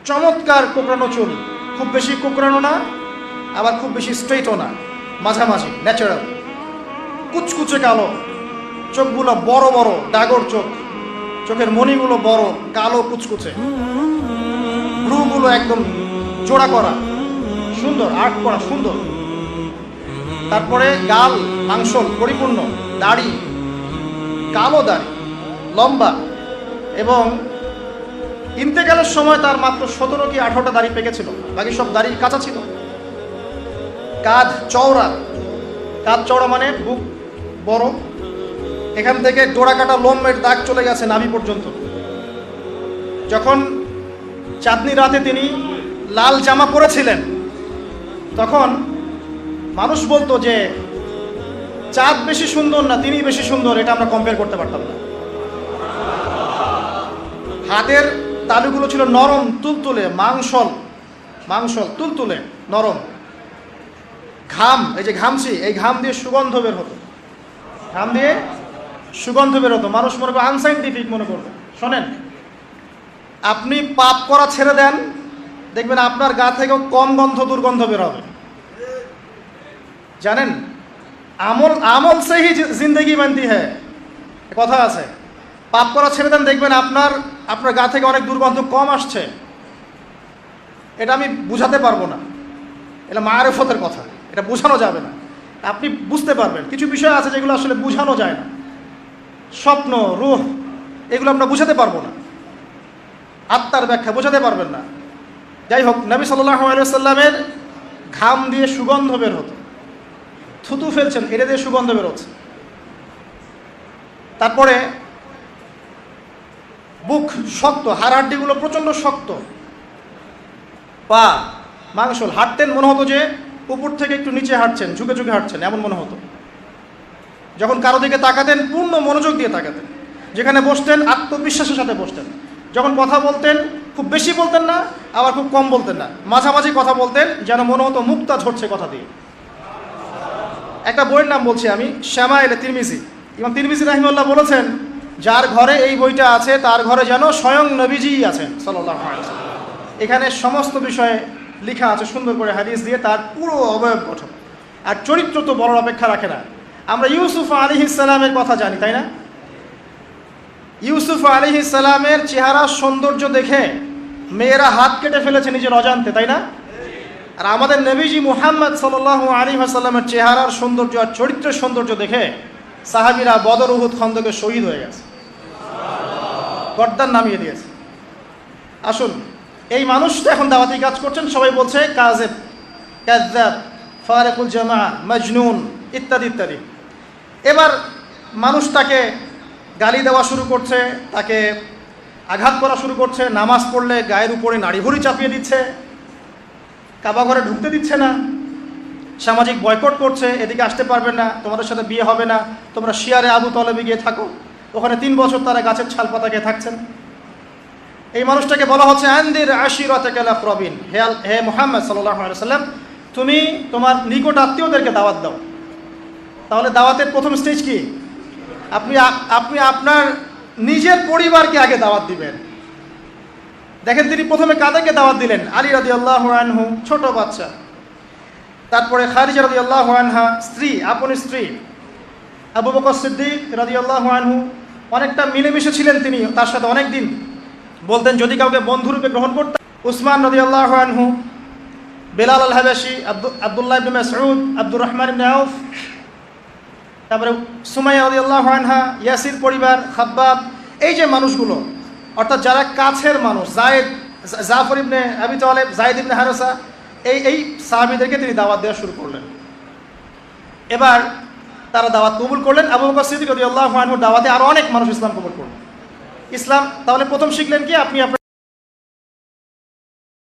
চমৎকার কোকড়ানো চুল, খুব বেশি কোকড়ানো না, আবার খুব বেশি স্ট্রেইটও না, মাঝামাঝি, ন্যাচারাল, কুচকুচে কালো, চোখগুলো বড় বড় ডাগর চোখ, চোখের মণিগুলো বড় কালো কুচকুচে, ভ্রুগুলো একদম জোড়া করা, সুন্দর আর্ট করা, সুন্দর। তারপরে গাল মাংসল পরিপূর্ণ, দাড়ি কালো, দাড়ি লম্বা, এবং ইন্তেকালের সময় তার মাত্র 17 কি 18টা দাড়ি পেকেছিল, বাকি সব দাড়ি কাঁচা ছিল। কাঁধ চওড়া, কাঁধ চওড়া মানে বুক বড়, এখান থেকে ডোরা কাটা লোমের দাগ চলে গেছে নাভি পর্যন্ত। যখন চাঁদনি রাতে তিনি লাল জামা পরেছিলেন, তখন মানুষ বলতো যে চাঁদ বেশি সুন্দর না তিনি বেশি সুন্দর, এটা আমরা কম্পেয়ার করতে পারতাম না। হাতের তালুগুলো ছিল নরম তুলতুলে, মাংসল তুলতুলে নরম। ঘাম, এই যে ঘামছি, এই ঘাম দিয়ে সুগন্ধ বের হতো, ঘাম দিয়ে সুগন্ধ বের হতো। মানুষ মনে করবে আনসাইন্টিফিক মনে করবে। শোনেন, আপনি পাপ করা ছেড়ে দেন, দেখবেন আপনার গা থেকেও কম দুর্গন্ধ বের হবে। জানেন, আমল সে হি জিন্দগি বানতি হ্যায়, কথা আছে। পাপ করা ছেড়ে দেন, দেখবেন আপনার গা থেকে অনেক দুর্গন্ধ কম আসছে। এটা আমি বুঝাতে পারবো না, এটা মারেফতের কথা, এটা বোঝানো যাবে না। আপনি বুঝতে পারবেন, কিছু বিষয় আছে যেগুলো আসলে বোঝানো যায় না, স্বপ্ন, রূহ, এগুলো আমরা বুঝাতে পারবো না, আত্মার ব্যাখ্যা বোঝাতে পারবেন না। যাই হোক, নবী সাল্লাল্লাহু আলাইহি ওয়াসাল্লামের ঘাম দিয়ে সুগন্ধ বের হতো, থুতু ফেলছেন, এটা দিয়ে সুগন্ধ বের হচ্ছে। তারপরে বুক শক্ত, হাড়গুলো প্রচণ্ড শক্ত, পা মাংসল, হাঁটতেন মনে হতো যে উপর থেকে একটু নিচে হাঁটছেন, ঝুঁকে ঝুঁকে হাঁটছেন, এমন মনে হতো। যখন কারো দিকে তাকাতেন পূর্ণ মনোযোগ দিয়ে তাকাতেন, যেখানে বসতেন আত্মবিশ্বাসের সাথে বসতেন। যখন কথা বলতেন খুব বেশি বলতেন না, আবার খুব কম বলতেন না, মাঝামাঝি কথা বলতেন, যেন মনে হতো মুক্তা ঝরছে কথা দিয়ে। একটা বইয়ের নাম বলছি আমি, শামাইলে তিরমিজি। ইমাম তিরমিজি রাহিমাহুল্লাহ বলেছেন, যার ঘরে এই বইটা আছে তার ঘরে যেন স্বয়ং নবীজিই আছেন সাল্লাল্লাহু আলাইহি ওয়াসাল্লাম। এখানে সমস্ত বিষয়ে লেখা আছে সুন্দর করে হাদিস দিয়ে, তার পুরো অবয়ব গঠন। আর চরিত্র তো বলার অপেক্ষা রাখে না। আমরা ইউসুফ আলাইহিস সালামের কথা জানি, তাই না? ইউসুফ আলাইহিস সালামের চেহারার সৌন্দর্য দেখে মেয়েরা হাত কেটে ফেলেছে নিজের অজান্তে, তাই না? আর আমাদের নবীজি মুহাম্মদ সাল্লাল্লাহু আলাইহি ওয়াসাল্লামের চেহারার সৌন্দর্য আর চরিত্রের সৌন্দর্য দেখে সাহাবীরা বদর উহুদ খন্দকে শহীদ হয়ে গেছে, গর্দান নামিয়ে দিয়েছে। আসুন, এই মানুষটা এখন দাওয়াতি কাজ করছেন, সবাই বলছে কাযিব, কাযযাব, ফারিকুল জামাআ, মাজনুন ইত্যাদি ইত্যাদি। এবার মানুষ তাকে গালি দেওয়া শুরু করছে, তাকে আঘাত করা শুরু করছে, নামাজ পড়লে গায়ের উপরে নাড়িভুড়ি চাপিয়ে দিচ্ছে, কাবা ঘরে ঢুকতে দিচ্ছে না, সামাজিক বয়কট করছে, এদিকে আসতে পারবে না, তোমাদের সাথে বিয়ে হবে না, তোমরা শিয়ারে আবু তলেবে গিয়ে থাকো। ওখানে 3 বছর তারা গাছের ছাল পাতা খেয়ে থাকছেন। এই মানুষটাকে বলা হচ্ছে আনদির আশিরাতাকাল আকরাবিন, হে মুহাম্মদ সাল্লাল্লাহু আলাইহি ওয়াসাল্লাম, তুমি তোমার নিকট আত্মীয়দেরকে দাওয়াত দাও। তাহলে দাওয়াতের প্রথম স্টেজ কি? আপনি আপনার নিজের পরিবারকে আগে দাওয়াত দিবেন। দেখেন, তিনি প্রথমে কাদেরকে দাওয়াত দিলেন? আলী রাদিয়াল্লাহু আনহু, ছোট বাচ্চা। তারপরে খাদিজা রাদিয়াল্লাহু আনহা, স্ত্রী, আপন স্ত্রী। আবু বকর সিদ্দিক রাদিয়াল্লাহু আনহু, অনেকটা মিলেমিশে ছিলেন তিনি, তার সাথে অনেক দিন বলতেন যদি কাউকে বন্ধুরূপে গ্রহণ করতেন। উসমান রাদিয়াল্লাহু আনহু, বেলাল আল হাবাশি, আব্দুল্লাহ ইবনে মাসউদ, আব্দুর রহমান ইবনে আউফ, তারপরে সুমাইয়া রাদিয়াল্লাহু আনহা, ইয়াসির পরিবার, খাব্বাব। এই যে মানুষগুলো, অর্থাৎ যারা কাছের মানুষ, জাফর ইবনে আবি তালেব, যায়েদ ইবনে হারেসা, এই সাহাবীদেরকে তিনি দাওয়াত দেওয়া শুরু করলেন। এবার তারা দাওয়াত কবুল করলেন। আবু বকর সিদ্দিক রাদিয়াল্লাহু আনহু দাওয়াতে আরো অনেক মানুষ ইসলাম কবুল করলেন। ইসলাম তাহলে প্রথম শিখলেন কি? আপনি